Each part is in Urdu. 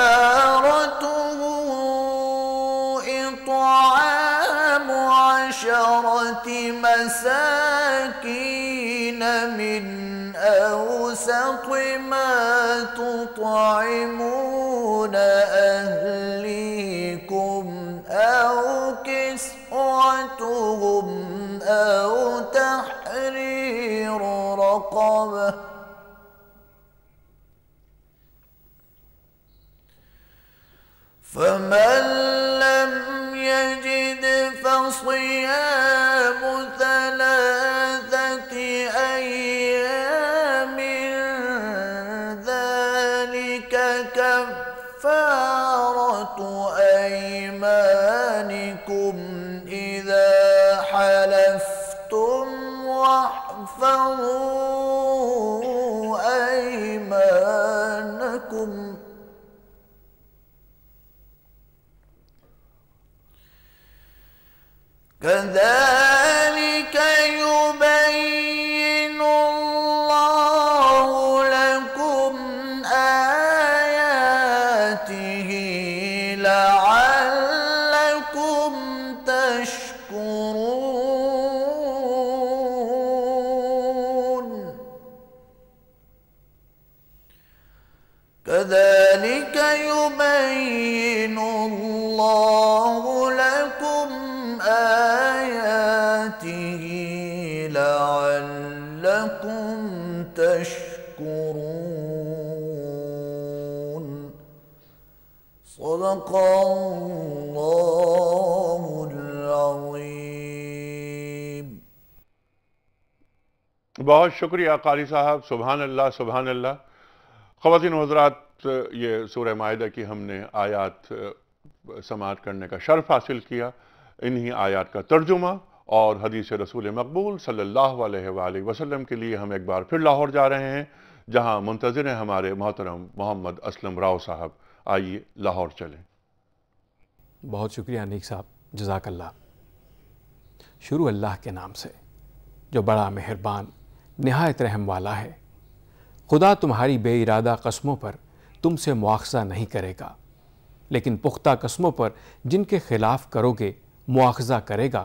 فكفارته إطعام 10 مساكين من أوسط ما تطعمون أهليكم أو كسوتهم أو تحرير رقبة، فمن لم يجد فصيام 3 أيام، ذلك كفارة أيمانكم إذا حلفتم واحفظوا أيمانكم، كذلك يبين الله لكم آياته لعلكم تشكرون. كذلك يبين الله لكم آياته لعلكم تشكرون. صدق صدق اللہ العظیم۔ بہت شکریہ قاری صاحب، سبحان اللہ سبحان اللہ۔ خواتین و حضرات، یہ سورہ مائدہ کی ہم نے آیات سماعت کرنے کا شرف حاصل کیا۔ انہی آیات کا ترجمہ اور حدیث رسول مقبول صلی اللہ علیہ وآلہ وسلم کے لیے ہم ایک بار پھر لاہور جا رہے ہیں، جہاں منتظر ہیں ہمارے محترم محمد اسلم راؤ صاحب۔ آئیے لاہور چلیں۔ بہت شکریہ انیک صاحب، جزاک اللہ۔ شروع اللہ کے نام سے جو بڑا مہربان نہایت رحم والا ہے۔ خدا تمہاری بے ارادہ قسموں پر تم سے مواخذہ نہیں کرے گا، لیکن پختہ قسموں پر جن کے خلاف کرو گے مواخذہ کرے گا،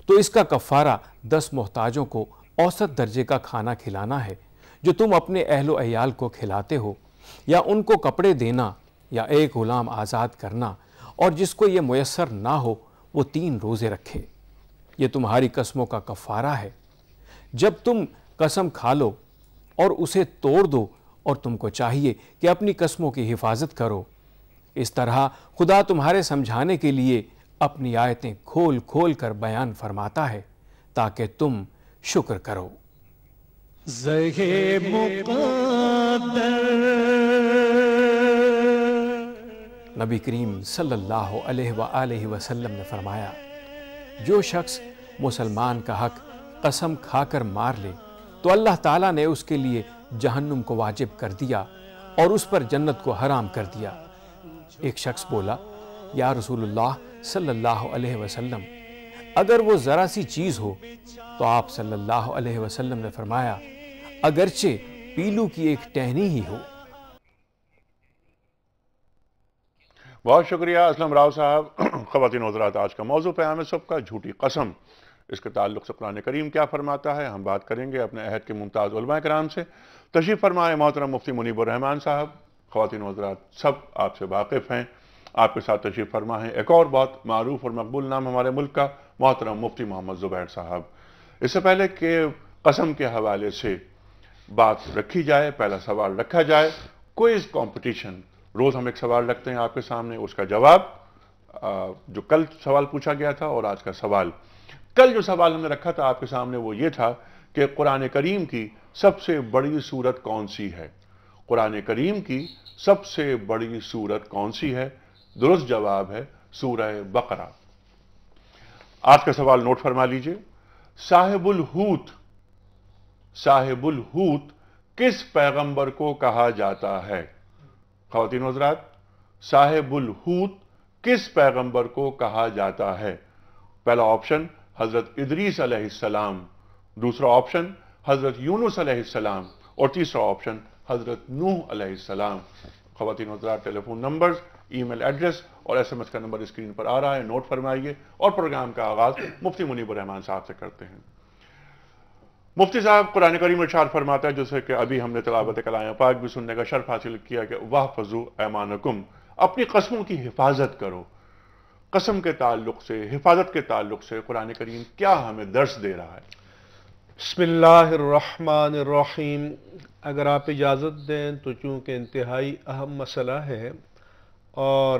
تو اس کا کفارہ 10 محتاجوں کو اوسط درجے کا کھانا کھلانا ہے جو تم اپنے اہل و عیال کو کھلاتے ہو، یا ان کو کپڑے دینا، یا ایک غلام آزاد کرنا، اور جس کو یہ میسر نہ ہو وہ 3 روزے رکھے۔ یہ تمہاری قسموں کا کفارہ ہے۔ جب تم قسم کھا لو اور اسے توڑ دو، اور تم کو چاہیے کہ اپنی قسموں کی حفاظت کرو۔ اس طرح خدا تمہارے سمجھانے کے لیے اپنی آیتیں کھول کھول کر بیان فرماتا ہے تاکہ تم شکر کرو۔ زہے مقدر نبی کریم صلی اللہ علیہ وآلہ وسلم نے فرمایا، جو شخص مسلمان کا حق قسم کھا کر مار لے تو اللہ تعالیٰ نے اس کے لیے جہنم کو واجب کر دیا اور اس پر جنت کو حرام کر دیا۔ ایک شخص بولا، یا رسول اللہ صلی اللہ علیہ وسلم، اگر وہ ذرا سی چیز ہو؟ تو آپ صلی اللہ علیہ وسلم نے فرمایا، اگرچہ پیلو کی ایک ٹہنی ہی ہو۔ بہت شکریہ اسلم راؤ صاحب۔ خواتین و حضرات، آج کا موضوع پیام صبح کا جھوٹی قسم۔ اس کے تعلق سے قرآن کریم کیا فرماتا ہے، ہم بات کریں گے اپنے عہد کے ممتاز علماء کرام سے۔ تشریف فرمائے محترم مفتی منیب الرحمان صاحب۔ خواتین و حضرات، سب آپ سے واقف ہیں، آپ کے ساتھ تشریف فرما ہیں ایک اور بہت معروف اور مقبول نام ہمارے ملک کا، محترم مفتی محمد زبیر صاحب۔ اس سے پہلے کہ قسم کے حوالے سے بات رکھی جائے، پہلا سوال رکھا جائے۔ کوئز کمپٹیشن، روز ہم ایک سوال رکھتے ہیں آپ کے سامنے، اس کا جواب جو کل سوال پوچھا گیا تھا اور آج کا سوال۔ کل جو سوال ہم نے رکھا تھا آپ کے سامنے وہ یہ تھا کہ قرآن کریم کی سب سے بڑی سورت کون سی ہے؟ قرآن کریم کی سب سے بڑی سورت کون سی ہے؟ درست جواب ہے سورہ بقرہ۔ آج کا سوال نوٹ فرما لیجئے۔ صاحب الحوت کس پیغمبر کو کہا جاتا ہے؟ خواتین و حضرات، صاحب الحوت کس پیغمبر کو کہا جاتا ہے؟ پہلا آپشن حضرت ادریس علیہ السلام، دوسرا آپشن حضرت یونس علیہ السلام، اور تیسرا آپشن حضرت نوح علیہ السلام۔ خواتین و حضرات، ٹیلی فون نمبرز، ای میل ایڈریس اور ایس ایم ایس کا نمبر اسکرین پر آ رہا ہے، نوٹ فرمائیے، اور پروگرام کا آغاز مفتی منیب الرحمان صاحب سے کرتے ہیں۔ مفتی صاحب، قرآن کریم ارشاد فرماتا ہے، جیسے کہ ابھی ہم نے تلاوت کلام پاک بھی سننے کا شرف حاصل کیا، کہ وَاحْفَظُوا أَيْمَانَكُمْ، اپنی قسموں کی حفاظت کرو۔ قسم کے تعلق سے، حفاظت کے تعلق سے قرآن کریم کیا ہمیں درس دے رہا ہے؟ بسم اللہ الرحمن الرحیم۔ اگر آپ اجازت دیں تو چونکہ انتہائی اہم مسئلہ ہے اور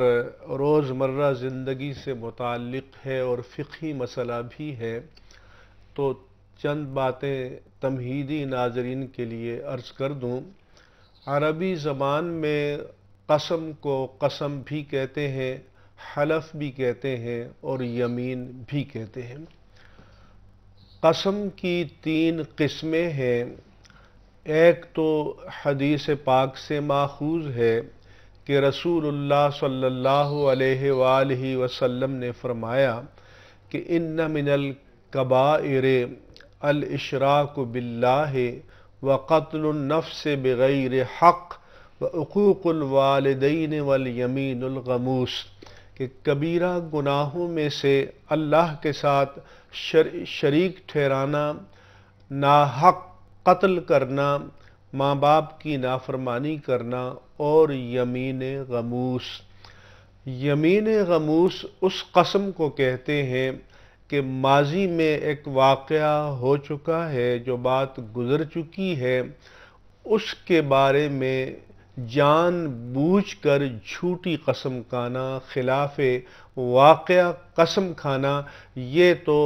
روزمرہ زندگی سے متعلق ہے اور فقہی مسئلہ بھی ہے، تو چند باتیں تمہیدی ناظرین کے لیے عرض کر دوں۔ عربی زبان میں قسم کو قسم بھی کہتے ہیں، حلف بھی کہتے ہیں اور یمین بھی کہتے ہیں۔ قسم کی 3 قسمیں ہیں۔ ایک تو حدیث پاک سے ماخوذ ہے کہ رسول اللہ صلی اللہ علیہ وآلہ وسلم نے فرمایا کہ ان من الکبائر الاشراک باللہ وقتل النفس بغیر حق وعقوق الوالدین والیمین الغموس، کہ کبیرہ گناہوں میں سے اللہ کے ساتھ شریک ٹھہرانا، ناحق قتل کرنا، ماں باپ کی نافرمانی کرنا، اور یمین غموس۔ یمین غموس اس قسم کو کہتے ہیں کہ ماضی میں ایک واقعہ ہو چکا ہے، جو بات گزر چکی ہے، اس کے بارے میں جان بوجھ کر جھوٹی قسم کھانا، خلاف واقعہ قسم کھانا، یہ تو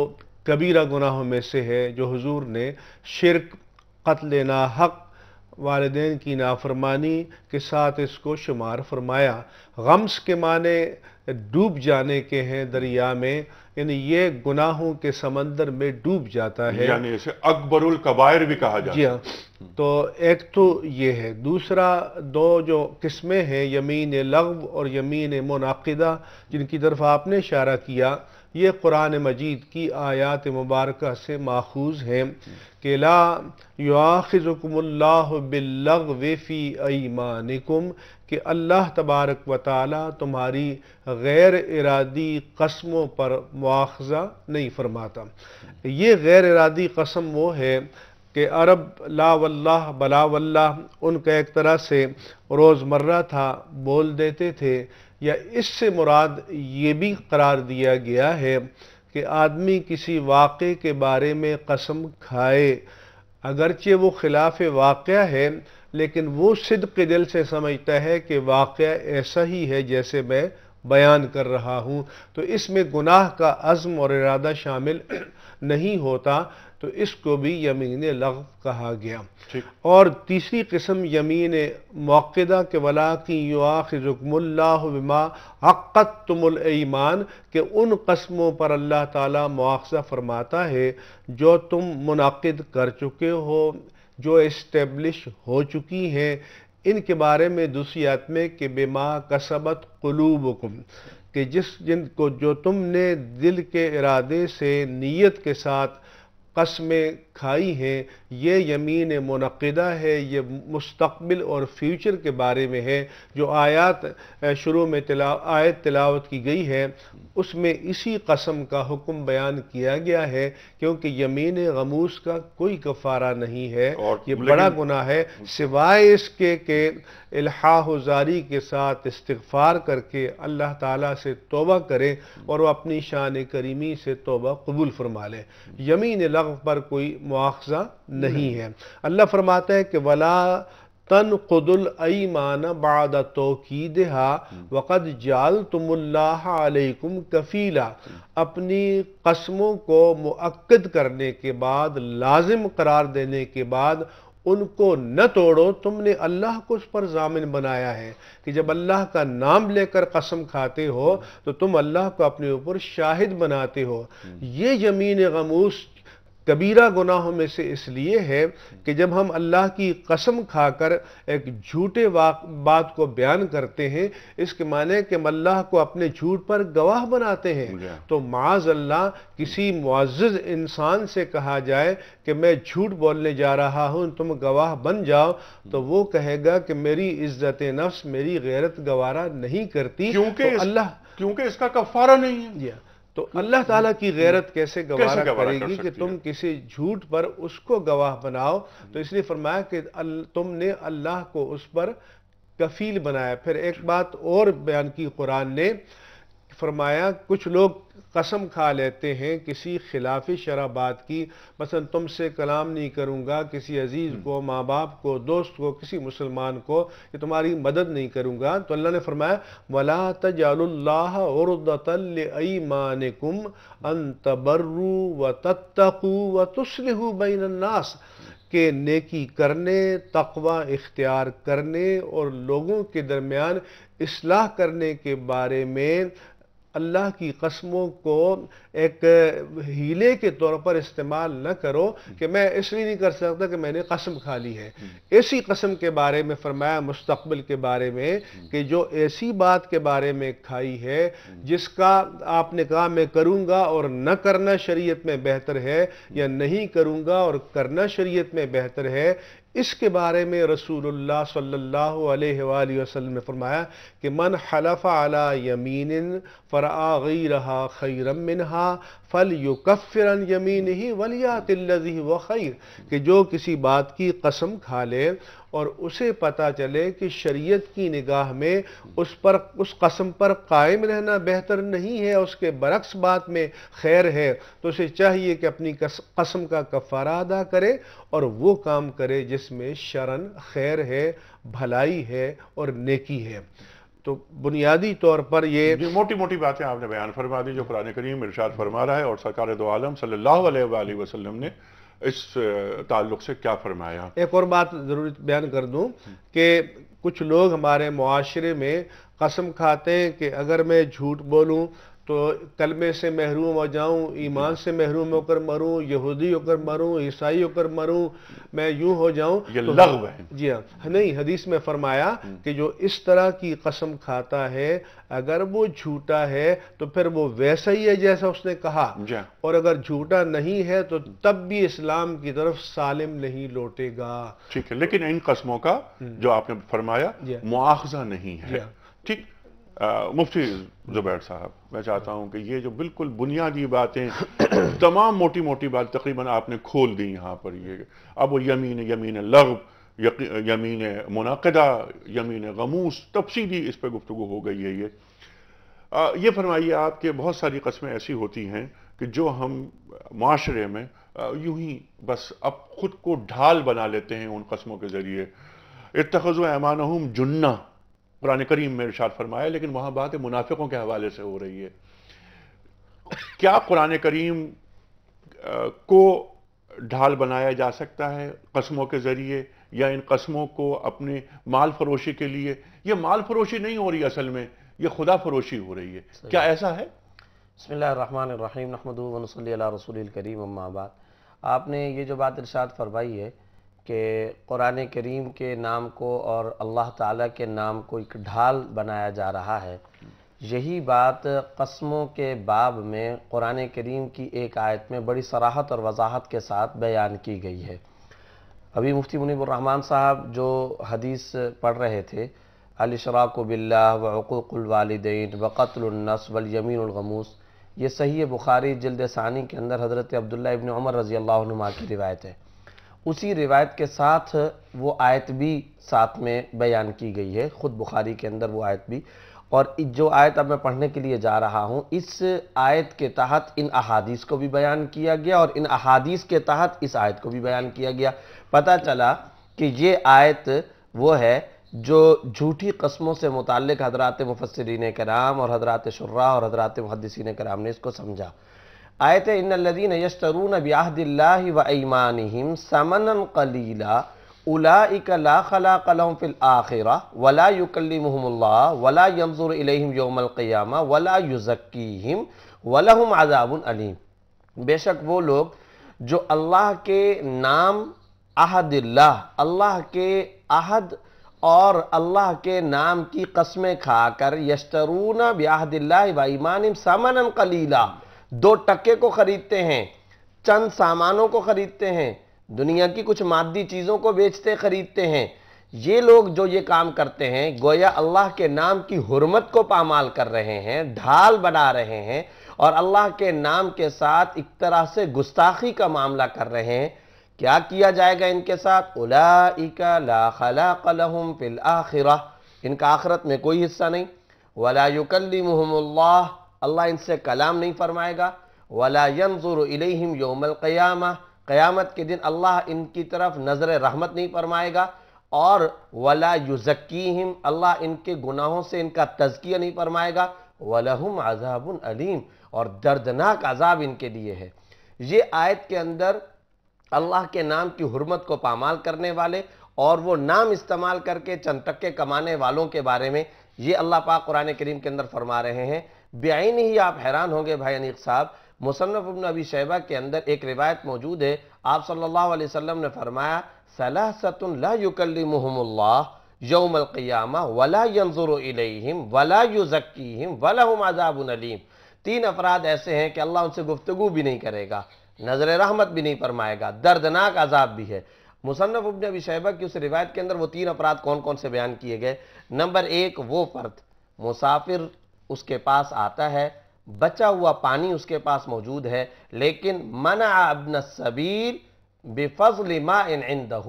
کبیرہ گناہوں میں سے ہے جو حضور نے شرک، قتل ناحق، والدین کی نافرمانی کے ساتھ اس کو شمار فرمایا۔ غمس کے معنی ڈوب جانے کے ہیں دریا میں، یعنی یہ گناہوں کے سمندر میں ڈوب جاتا ہے، یعنی اسے اکبر الکبائر بھی کہا جاتا ہے۔ جی ہاں، تو ایک تو یہ ہے۔ دوسرا دو جو قسمیں ہیں، یمین لغو اور یمین منعقدہ، جن کی طرف آپ نے اشارہ کیا، یہ قرآن مجید کی آیات مبارکہ سے ماخوذ ہیں کہ لا یؤاخذکم اللہ باللغو فی ایمانکم، کہ اللہ تبارک و تعالی تمہاری غیر ارادی قسموں پر مواخذہ نہیں فرماتا۔ یہ غیر ارادی قسم وہ ہے کہ عرب لا واللہ بلا واللہ ان کا ایک طرح سے روزمرہ تھا، بول دیتے تھے، یا اس سے مراد یہ بھی قرار دیا گیا ہے کہ آدمی کسی واقعے کے بارے میں قسم کھائے، اگرچہ وہ خلاف واقعہ ہے، لیکن وہ صدق دل سے سمجھتا ہے کہ واقعہ ایسا ہی ہے جیسے میں بیان کر رہا ہوں، تو اس میں گناہ کا عزم اور ارادہ شامل نہیں ہوتا، تو اس کو بھی یمین لغو کہا گیا۔ اور تیسری قسم یمین موقدہ کہ وَلَٰكِن يُؤَاخِذُكُمُ اللَّهُ بِمَا عَقَّدتُّمُ الْأَيْمَانَ، کہ ان قسموں پر اللہ تعالیٰ مواخذہ فرماتا ہے جو تم منعقد کر چکے ہو، جو اسٹیبلش ہو چکی ہیں، ان کے بارے میں دوسری آیت میں کہ بِمَا کَسَبَتْ قُلُوبُكُمْ، کہ جن کو جو تم نے دل کے ارادے سے نیت کے ساتھ قسمیں کھائی ہیں، یہ یمین منعقدہ ہے، یہ مستقبل اور فیوچر کے بارے میں ہے۔ جو آیات شروع میں آیت تلاوت کی گئی ہے، اس میں اسی قسم کا حکم بیان کیا گیا ہے، کیونکہ یمین غموس کا کوئی کفارہ نہیں ہے، یہ بڑا گناہ ہے، سوائے اس کے کہ الحاح و زاری کے ساتھ استغفار کر کے اللہ تعالیٰ سے توبہ کرے اور وہ اپنی شان کریمی سے توبہ قبول فرما لے۔ یمین لغو پر کوئی مواخذہ نہیں ہے۔ اللہ فرماتا ہے کہ وَلَا تَنْقُضُوا الْأَيْمَانَ بَعْدَ تَوْكِيدِهَا وَقَدْ جَعَلْتُمُ اللَّهَ عَلَيْكُمْ كَفِيلًا، اپنی قسموں کو مؤکد کرنے کے بعد، لازم قرار دینے کے بعد ان کو نہ توڑو، تم نے اللہ کو اس پر ضامن بنایا ہے کہ جب اللہ کا نام لے کر قسم کھاتے ہو تو تم اللہ کو اپنے اوپر شاہد بناتے ہو۔ یہ یمین غموس کبیرہ گناہوں میں سے اس لیے ہے کہ جب ہم اللہ کی قسم کھا کر ایک جھوٹے بات کو بیان کرتے ہیں، اس کے معنی کہ ہم اللہ کو اپنے جھوٹ پر گواہ بناتے ہیں، تو معاذ اللہ کسی معزز انسان سے کہا جائے کہ میں جھوٹ بولنے جا رہا ہوں، تم گواہ بن جاؤ، تو وہ کہے گا کہ میری عزت نفس، میری غیرت گوارا نہیں کرتی، کیونکہ اس کا کفارہ نہیں ہے۔ تو اللہ تعالیٰ کی غیرت کیسے گوارا کرے گی کہ تم کسی جھوٹ پر اس کو گواہ بناؤ؟ تو اس لیے فرمایا کہ تم نے اللہ کو اس پر کفیل بنایا۔ پھر ایک بات اور بیان کی قرآن نے، فرمایا کچھ لوگ قسم کھا لیتے ہیں کسی خلاف شرع بات کی، مثلا تم سے کلام نہیں کروں گا، کسی عزیز کو، ماں باپ کو، دوست کو، کسی مسلمان کو، یہ تمہاری مدد نہیں کروں گا، تو اللہ نے فرمایا وَلَا تَجْعَلُوا اللَّهَ عُرْضَةً لِأَيْمَانِكُمْ أَن تَبَرُّوا وَتَتَّقُوا وَتُصْلِحُوا بَيْنَ النَّاسِ، کہ نیکی کرنے، تقوی اختیار کرنے اور لوگوں کے درمیان اصلاح کرنے کے بارے میں اللہ کی قسموں کو ایک ہیلے کے طور پر استعمال نہ کرو کہ میں اس لیے نہیں کر سکتا کہ میں نے قسم کھا لی ہے۔ ایسی قسم کے بارے میں فرمایا مستقبل کے بارے میں کہ جو ایسی بات کے بارے میں کھائی ہے جس کا آپ نے کہا میں کروں گا اور نہ کرنا شریعت میں بہتر ہے، یا نہیں کروں گا اور کرنا شریعت میں بہتر ہے، اس کے بارے میں رسول اللہ صلی اللہ علیہ وآلہ وسلم نے فرمایا کہ من حلف علی یمین فرآ غیرہا خیرا منہا فَلْيُكَفِّرْ عَنْ يَمِينِهِ وَلْيَأْتِ الَّذِي هُوَ خَيْرٌ کہ جو کسی بات کی قسم کھا لے اور اسے پتہ چلے کہ شریعت کی نگاہ میں اس قسم پر قائم رہنا بہتر نہیں ہے، اس کے برعکس بات میں خیر ہے، تو اسے چاہیے کہ اپنی قسم کا کفارہ ادا کرے اور وہ کام کرے جس میں شرعاً خیر ہے، بھلائی ہے اور نیکی ہے۔ تو بنیادی طور پر یہ موٹی موٹی باتیں آپ نے بیان فرما دی جو قرآن کریم ارشاد فرما رہا ہے، اور سرکار دو عالم صلی اللہ علیہ وآلہ وسلم نے اس تعلق سے کیا فرمایا۔ ایک اور بات ضرور بیان کر دوں کہ کچھ لوگ ہمارے معاشرے میں قسم کھاتے ہیں کہ اگر میں جھوٹ بولوں تو کلمے سے محروم ہو جاؤں، ایمان سے محروم ہو کر مروں، یہودی ہو کر مروں، عیسائی ہو کر مروں، میں یوں ہو جاؤں۔ یہ لغو ہے۔ جی ہاں، نہیں، حدیث میں فرمایا کہ جو اس طرح کی قسم کھاتا ہے اگر وہ جھوٹا ہے تو پھر وہ ویسا ہی ہے جیسا اس نے کہا، اور اگر جھوٹا نہیں ہے تو تب بھی اسلام کی طرف سالم نہیں لوٹے گا۔ ٹھیک ہے، لیکن ان قسموں کا جو آپ نے فرمایا مواخذہ نہیں ہے۔ ٹھیک، مفتی زبیر صاحب، میں چاہتا ہوں کہ یہ جو بالکل بنیادی باتیں تمام موٹی موٹی بات تقریباً آپ نے کھول دی یہاں پر، یہ اب وہ یمین لغو، یمین منعقدہ، یمین غموس، تفصیلی اس پہ گفتگو ہو گئی ہے۔ یہ فرمائیے آپ کہ بہت ساری قسمیں ایسی ہوتی ہیں کہ جو ہم معاشرے میں یوں ہی بس اب خود کو ڈھال بنا لیتے ہیں ان قسموں کے ذریعے۔ اتخذوا ایمانہم جنہ قرآن کریم میں ارشاد فرمایا، لیکن وہاں بات منافقوں کے حوالے سے ہو رہی ہے۔ کیا قرآن کریم کو ڈھال بنایا جا سکتا ہے قسموں کے ذریعے، یا ان قسموں کو اپنے مال فروشی کے لیے؟ یہ مال فروشی نہیں ہو رہی، اصل میں یہ خدا فروشی ہو رہی ہے، کیا ایسا ہے؟ بسم اللہ الرحمن الرحیم، نحمدہ ونصلی علی رسول الکریم، اما بعد۔ آپ نے یہ جو بات ارشاد فرمائی ہے کہ قرآن کریم کے نام کو اور اللہ تعالیٰ کے نام کو ایک ڈھال بنایا جا رہا ہے، یہی بات قسموں کے باب میں قرآن کریم کی ایک آیت میں بڑی صراحت اور وضاحت کے ساتھ بیان کی گئی ہے۔ ابھی مفتی منیب الرحمن صاحب جو حدیث پڑھ رہے تھے، الاشراک باللہ وعقوق الوالدین وقتل النفس والیمین الغموس، یہ صحیح بخاری جلد ثانی کے اندر حضرت عبداللہ ابن عمر رضی اللہ عنہما کی روایت ہے۔ اسی روایت کے ساتھ وہ آیت بھی ساتھ میں بیان کی گئی ہے، خود بخاری کے اندر وہ آیت بھی، اور جو آیت اب میں پڑھنے کے لیے جا رہا ہوں، اس آیت کے تحت ان احادیث کو بھی بیان کیا گیا اور ان احادیث کے تحت اس آیت کو بھی بیان کیا گیا۔ پتہ چلا کہ یہ آیت وہ ہے جو جھوٹی قسموں سے متعلق حضرات مفسرین کرام اور حضرات شراح اور حضرات محدثین کرام نے اس کو سمجھا۔ آیت ان الذین یشترون بعہد اللہ وایمانہم ثمنا قلیلا اولئک لا خلاق لهم فی الآخرہ ولا یکلمہم اللہ ولا ینظر الیہم یوم القیامہ ولا یزکیہم ولہم عذاب علیم۔ بے شک وہ لوگ جو اللہ کے نام عہد اللہ، اللہ کے عہد اور اللہ کے نام کی قسمیں کھا کر یشترون بعہد اللہ وایمانہم ثمنا قلیلا، 2 ٹکے کو خریدتے ہیں، چند سامانوں کو خریدتے ہیں، دنیا کی کچھ مادی چیزوں کو بیچتے خریدتے ہیں، یہ لوگ جو یہ کام کرتے ہیں گویا اللہ کے نام کی حرمت کو پامال کر رہے ہیں، ڈھال بنا رہے ہیں، اور اللہ کے نام کے ساتھ ایک طرح سے گستاخی کا معاملہ کر رہے ہیں۔ کیا کیا جائے گا ان کے ساتھ؟ اولئک لا خلاق لهم فی الآخرہ، ان کا آخرت میں کوئی حصہ نہیں، ولا یکلمہم اللہ، اللہ ان سے کلام نہیں فرمائے گا، ولا ینظر الیہم یوم القیامہ، قیامت کے دن اللہ ان کی طرف نظر رحمت نہیں فرمائے گا، اور ولا یزکیہم، اللہ ان کے گناہوں سے ان کا تزکیہ نہیں فرمائے گا، وَلَهُمْ عَذَابٌ علیم، اور دردناک عذاب ان کے لیے ہے۔ یہ آیت کے اندر اللہ کے نام کی حرمت کو پامال کرنے والے اور وہ نام استعمال کر کے چند ٹکے کمانے والوں کے بارے میں یہ اللہ پاک قرآن کریم کے اندر فرما رہے ہیں۔ بعین ہی آپ حیران ہوں گے بھائی انیق صاحب، مصنف ابن ابی شیبہ کے اندر ایک روایت موجود ہے، آپ صلی اللہ علیہ وسلم نے فرمایا ثلاثۃ لا یکلمہم اللہ یوم القیامہ ولا ینظر الیہم ولا یزکیہم ولہم عذاب علیم۔ 3 افراد ایسے ہیں کہ اللہ ان سے گفتگو بھی نہیں کرے گا، نظر رحمت بھی نہیں فرمائے گا، دردناک عذاب بھی ہے۔ مصنف ابن ابی شیبہ کی اس روایت کے اندر وہ 3 افراد کون کون سے بیان کیے گئے؟ نمبر 1 وہ فرد، مسافر اس کے پاس آتا ہے، بچا ہوا پانی اس کے پاس موجود ہے، لیکن منع ابن السبیل بفضل ماء عندہ،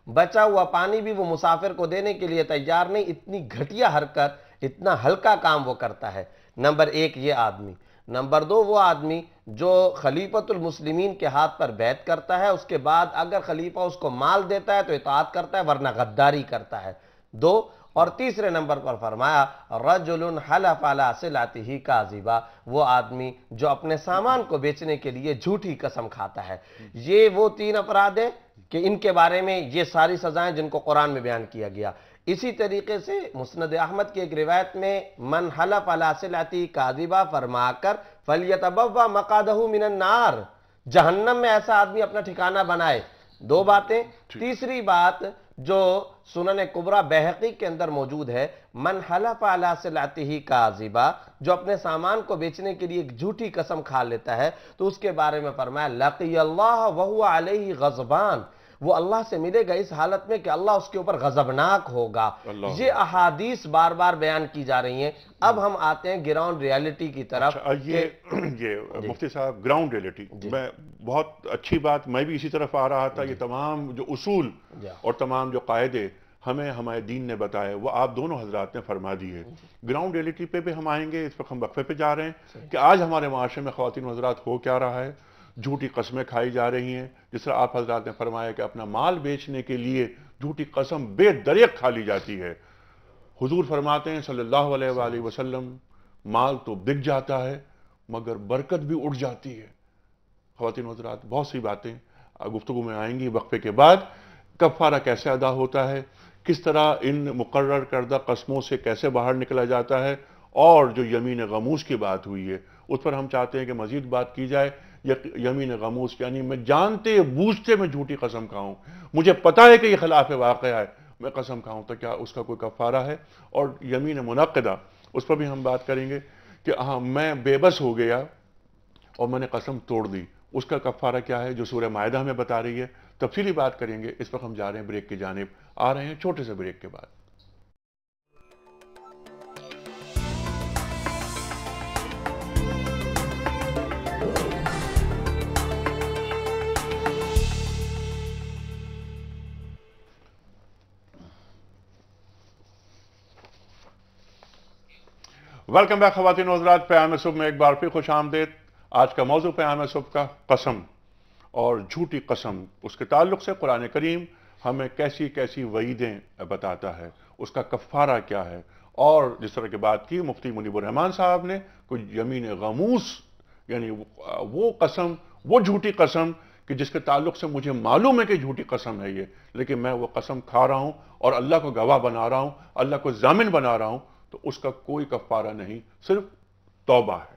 بچا ہوا پانی بھی وہ مسافر کو دینے کے لیے تیار نہیں، اتنی گھٹیا حرکت، اتنا ہلکا کام وہ کرتا ہے۔ نمبر ایک یہ آدمی۔ نمبر دو وہ آدمی جو خلیفۃ المسلمین کے ہاتھ پر بیعت کرتا ہے، اس کے بعد اگر خلیفہ اس کو مال دیتا ہے تو اطاعت کرتا ہے، ورنہ غداری کرتا ہے۔ دو، اور تیسرے نمبر پر فرمایا رجل حلف علی صلاتہ کاذبا، وہ آدمی جو اپنے سامان کو بیچنے کے لیے جھوٹی قسم کھاتا ہے۔ یہ وہ تین افراد ہیں کہ ان کے بارے میں یہ ساری سزائیں جن کو قرآن میں بیان کیا گیا۔ اسی طریقے سے مسند احمد کی ایک روایت میں من حلف علی صلاتہ کاذبا فرما کر فلیتبوأ مقعدہ من النار، جہنم میں ایسا آدمی اپنا ٹھکانہ بنائے۔ دو باتیں۔ تیسری بات جو سنن کبریٰ بیہقی کے اندر موجود ہے، من حلف علی صلاتہ کاذبا، جو اپنے سامان کو بیچنے کے لیے ایک جھوٹی قسم کھا لیتا ہے، تو اس کے بارے میں فرمایا لقی اللہ وہو علیہ غضبان، وہ اللہ سے ملے گا اس حالت میں کہ اللہ اس کے اوپر غضبناک ہوگا۔ یہ احادیث بار بار بیان کی جا رہی ہیں۔ اب ہم آتے ہیں گراؤنڈ ریالٹی کی طرف۔ یہ مفتی صاحب گراؤنڈ ریالٹی، میں بہت اچھی بات، میں بھی اسی طرف آ رہا تھا۔ یہ تمام جو اصول اور تمام جو قاعدے ہمیں ہمارے دین نے بتائے وہ آپ دونوں حضرات نے فرما دیے۔ گراؤنڈ ریالٹی پہ بھی ہم آئیں گے، اس وقت ہم وقفے پہ جا رہے ہیں کہ آج ہمارے معاشرے میں خواتین و حضرات ہو کیا رہا ہے۔ جھوٹی قسمیں کھائی جا رہی ہیں، جس طرح آپ حضرات نے فرمایا کہ اپنا مال بیچنے کے لیے جھوٹی قسم بے دریغ کھا لی جاتی ہے۔ حضور فرماتے ہیں صلی اللہ علیہ وآلہ وسلم مال تو بک جاتا ہے مگر برکت بھی اٹھ جاتی ہے۔ خواتین و حضرات بہت سی باتیں گفتگو میں آئیں گی وقفے کے بعد۔ کفارہ کیسے ادا ہوتا ہے، کس طرح ان مقرر کردہ قسموں سے کیسے باہر نکلا جاتا ہے، اور جو یمین غموس کی بات ہوئی ہے اس پر ہم چاہتے ہیں کہ مزید بات کی جائے۔ یمین غموس یعنی میں جانتے بوجھتے میں جھوٹی قسم کھاؤں، مجھے پتا ہے کہ یہ خلاف واقعہ ہے، میں قسم کھاؤں، تو کیا اس کا کوئی کفارہ ہے؟ اور یمین منعقدہ، اس پر بھی ہم بات کریں گے کہ ہاں میں بے بس ہو گیا اور میں نے قسم توڑ دی، اس کا کفارہ کیا ہے جو سورہ مائدہ ہمیں بتا رہی ہے۔ تفصیلی بات کریں گے۔ اس وقت ہم جا رہے ہیں بریک کی جانب، آ رہے ہیں چھوٹے سے بریک کے بعد۔ ویلکم بیک خواتین و حضرات، پیام صبح میں ایک بار پھر خوش آمدید۔ آج کا موضوع پیام صبح کا قسم اور جھوٹی قسم، اس کے تعلق سے قرآن کریم ہمیں کیسی کیسی وعیدیں بتاتا ہے، اس کا کفارہ کیا ہے، اور جس طرح کی بات کی مفتی منیب الرحمان صاحب نے، کوئی یمین غموس یعنی وہ قسم، وہ جھوٹی قسم کہ جس کے تعلق سے مجھے معلوم ہے کہ جھوٹی قسم ہے یہ، لیکن میں وہ قسم کھا رہا ہوں اور اللہ کو گواہ بنا رہا ہوں، اللہ کو ضامن بنا رہا ہوں، تو اس کا کوئی کفارہ نہیں، صرف توبہ ہے۔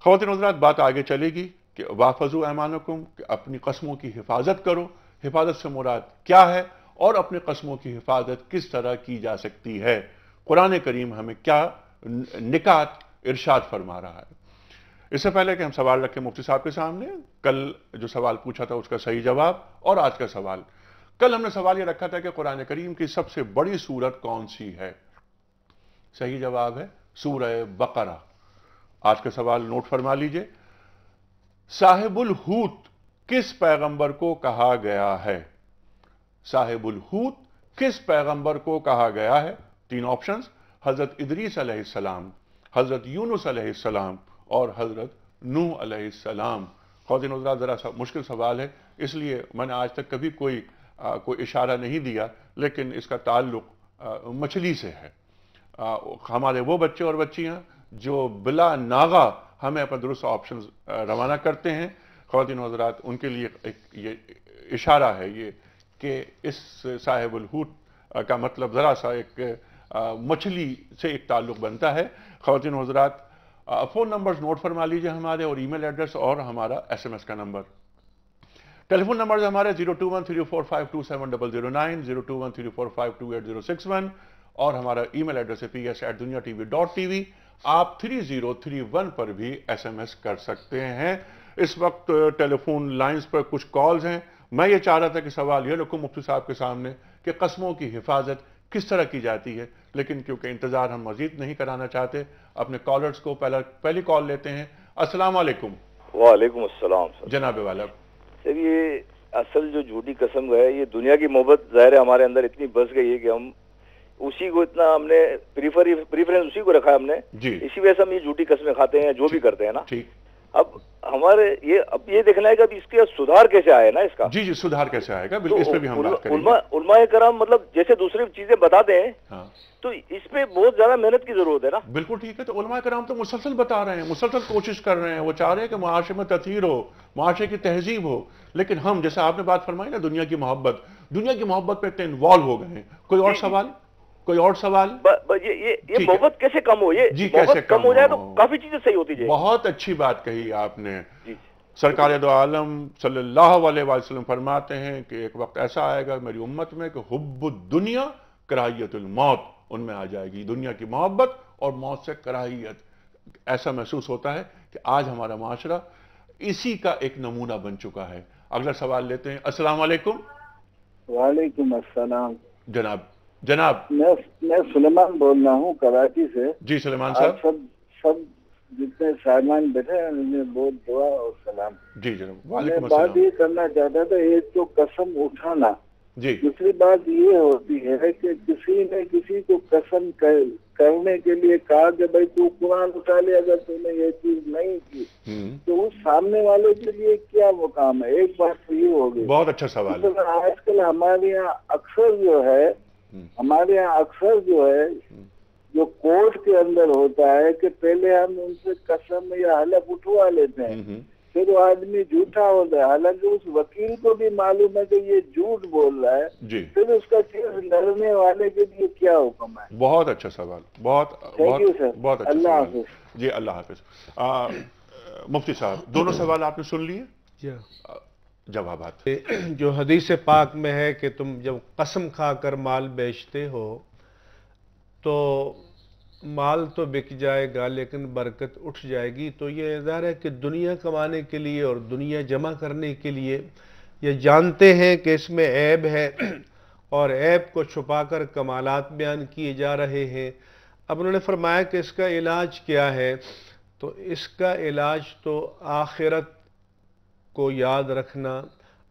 خواتین و حضرات بات آگے چلے گی کہ واحفظوا ایمانکم، کہ اپنی قسموں کی حفاظت کرو۔ حفاظت سے مراد کیا ہے اور اپنی قسموں کی حفاظت کس طرح کی جا سکتی ہے؟ قرآن کریم ہمیں کیا نکات ارشاد فرما رہا ہے؟ اس سے پہلے کہ ہم سوال رکھیں مفتی صاحب کے سامنے، کل جو سوال پوچھا تھا اس کا صحیح جواب اور آج کا سوال۔ کل ہم نے سوال یہ رکھا تھا کہ قرآن کریم کی سب سے بڑی سورت کون سی ہے؟ صحیح جواب ہے سورہ بقرہ۔ آج کا سوال نوٹ فرما لیجئے، صاحب الحوت کس پیغمبر کو کہا گیا ہے؟ صاحب الحوت کس پیغمبر کو کہا گیا ہے؟ تین آپشنز، حضرت ادریس علیہ السلام، حضرت یونس علیہ السلام اور حضرت نوح علیہ السلام۔ خواتین و حضرات ذرا سا مشکل سوال ہے، اس لیے میں نے آج تک کبھی کوئی اشارہ نہیں دیا، لیکن اس کا تعلق مچھلی سے ہے۔ ہمارے وہ بچے اور بچیاں جو بلا ناغہ ہمیں اپنا درست آپشنز روانہ کرتے ہیں، خواتین و حضرات ان کے لیے یہ اشارہ ہے یہ کہ اس صاحب الحوت کا مطلب ذرا سا ایک مچھلی سے ایک تعلق بنتا ہے۔ خواتین و حضرات فون نمبرز نوٹ فرما لیجئے ہمارے، اور ای میل ایڈریس اور ہمارا ایس ایم ایس کا نمبر۔ ٹیلی فون نمبرز ہمارے 02134527009، 02134528061، اور ہمارا ای میل ایڈریس ہے ps@duniatv.tv۔ آپ 3031 پر بھی ایس ایم ایس کر سکتے ہیں۔ اس وقت ٹیلی فون لائنز پر کچھ کالز ہیں۔ میں یہ چاہ رہا تھا کہ سوال یہ رکھوں مفتی صاحب کے سامنے کہ قسموں کی حفاظت کس طرح کی جاتی ہے، لیکن کیونکہ انتظار ہم مزید نہیں کرانا چاہتے، اپنے کالرز کو پہلی کال لیتے ہیں۔ السلام علیکم۔ وعلیکم السلام سر۔ جناب والا سر یہ اصل جو جھوٹی قسم ہے، یہ دنیا کی محبت ظاہر ہے ہمارے اندر اتنی بس گئی ہے کہ ہم اسی کو اتنا ہم نے پریفرنس اسی کو رکھا ہے ہم نے، جی، اسی وجہ سے ہم یہ جھوٹی قسمیں کھاتے ہیں جو بھی کرتے ہیں نا۔ ٹھیک، اب ہمارے اب یہ دیکھنا ہے کہ اب اس کا سدھار کیسے آئے نا اس کا۔ جی جی، سدھار کیسے آئے گا، بالکل اس پہ بھی ہم بات کریں گے۔ علماء کرام مطلب جیسے دوسری چیزیں بتاتے ہیں ہاں تو اس پہ بہت زیادہ محنت کی ضرورت ہے نا۔ بالکل ٹھیک ہے، تو علماء کرام تو مسلسل بتا رہے ہیں، مسلسل کوشش کر رہے ہیں، وہ چاہ رہے ہیں کہ معاشرے میں تطہیر ہو، معاشرے کی تہذیب ہو، لیکن ہم جیسے آپ نے بات فرمائی نا دنیا کی محبت پہ اتنے انوالو ہو گئے ہیں۔ کوئی اور سوال؟ یہ محبت کیسے کم ہو؟ یہ جی کیسے کم ہو جائے تو کافی چیزیں صحیح ہوتی جائے۔ بہت اچھی بات کہی آپ نے۔ سرکار دو عالم صلی اللہ علیہ وسلم فرماتے ہیں کہ ایک وقت ایسا آئے گا میری امت میں کہ حب الدنیا کراہیت الموت ان میں آ جائے گی، دنیا کی محبت اور موت سے کراہیت۔ ایسا محسوس ہوتا ہے کہ آج ہمارا معاشرہ اسی کا ایک نمونہ بن چکا ہے۔ اگلا سوال لیتے ہیں۔ السلام علیکم۔ وعلیکم السلام۔ جناب میں سلیمان بول رہا ہوں کراچی سے۔ جی سلیمان صاحب۔ سب جتنے سائمان بیٹھے ہیں انہیں بہت دعا اور سلام۔ جی جناب، میں وعلیکم بات السلام۔ یہ کرنا چاہتا تھا، ایک تو قسم اٹھانا، جی دوسری بات یہ ہوتی ہے کہ کسی نے کسی کو قسم کرنے کے لیے کہا کہ بھائی تو قرآن اٹھا لے، اگر تو نے یہ چیز نہیں کی تو اس سامنے والے کے لیے کیا مقام ہے؟ ایک بات تو یہ ہوگی۔ بہت اچھا سوال ہے۔ آج کل ہمارے یہاں اکثر جو ہے جو کورٹ کے اندر ہوتا ہے کہ پہلے ہم ان سے قسم یا حلف اٹھوا لیتے ہیں، پھر وہ آدمی جھوٹا ہوتا ہے، حالانکہ اس وکیل کو بھی معلوم ہے کہ یہ جھوٹ بول رہا ہے، جی پھر اس کا کیس لڑنے والے کے لیے کیا حکم ہے؟ بہت اچھا سوال، بہت اچھا اللہ سوال۔ حافظ۔ جی اللہ حافظ۔ مفتی صاحب دونوں سوال آپ نے سن لیے، جوابات۔ جو حدیث پاک میں ہے کہ تم جب قسم کھا کر مال بیچتے ہو تو مال تو بک جائے گا لیکن برکت اٹھ جائے گی، تو یہ ظاہر ہے کہ دنیا کمانے کے لیے اور دنیا جمع کرنے کے لیے یہ جانتے ہیں کہ اس میں عیب ہے اور عیب کو چھپا کر کمالات بیان کیے جا رہے ہیں۔ اب انہوں نے فرمایا کہ اس کا علاج کیا ہے، تو اس کا علاج تو آخرت کو یاد رکھنا،